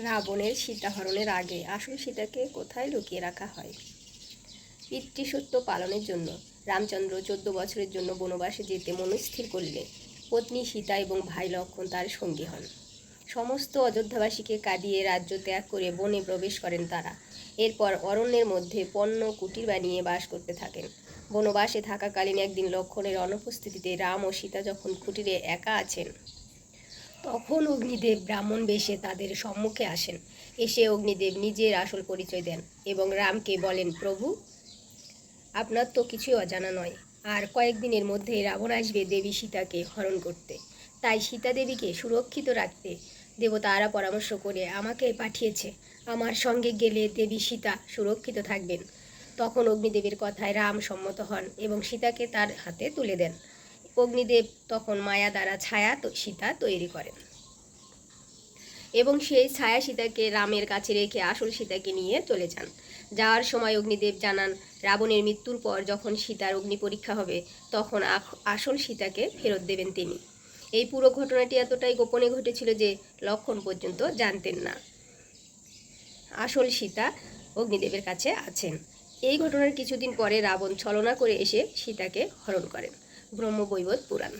রাবণের সীতাহরণের আগে আসল সীতাকে কোথায় লুকিয়ে রাখা হয়? পিতৃসত্য পালনের জন্য রামচন্দ্র 14 বছরের জন্য বনবাসে যেতে মনস্থির করলে পত্নী সীতা এবং ভাই লক্ষ্মণ তার সঙ্গী হন। সমস্ত অযোধ্যাবাসীকে কাঁদিয়ে রাজ্য ত্যাগ করে বনে প্রবেশ করেন তারা। এরপর অরণ্যের মধ্যে পণ্য কুটির বানিয়ে বাস করতে থাকেন। বনবাসে থাকাকালীন একদিন লক্ষ্মণের অনুপস্থিতিতে রাম ও সীতা যখন কুটিরে একা আছেন, তখন অগ্নিদেব ব্রাহ্মণ বেশে তাদের সম্মুখে আসেন। এসে অগ্নিদেব নিজের আসল পরিচয় দেন এবং রামকে বলেন, প্রভু, আপনার তো কিছুই অজানা নয়। আর কয়েকদিনের মধ্যে রাবণ আসবে দেবী সীতাকে হরণ করতে। তাই সীতা দেবীকে সুরক্ষিত রাখতে দেবতারা পরামর্শ করে আমাকে পাঠিয়েছে। আমার সঙ্গে গেলে দেবী সীতা সুরক্ষিত থাকবেন। তখন অগ্নিদেবের কথায় রাম সম্মত হন এবং সীতাকে তার হাতে তুলে দেন। অগ্নিদেব তখন মায়া দ্বারা ছায়া সীতা তৈরি করেন এবং সেই ছায়া সীতাকে রামের কাছে রেখে আসল সীতাকে নিয়ে চলে যান। যাওয়ার সময় অগ্নিদেব জানান, রাবণের মৃত্যুর পর যখন সীতার অগ্নি পরীক্ষা হবে, তখন আসল সীতাকে ফেরত দেবেন তিনি। এই পুরো ঘটনাটি এতটাই গোপনে ঘটেছিল যে লক্ষ্মণ পর্যন্ত জানতেন না আসল সীতা অগ্নিদেবের কাছে আছেন। এই ঘটনার কিছুদিন পরে রাবণ ছলনা করে এসে সীতাকে হরণ করেন। ব্রহ্মবৈবর্ত পুরাণ।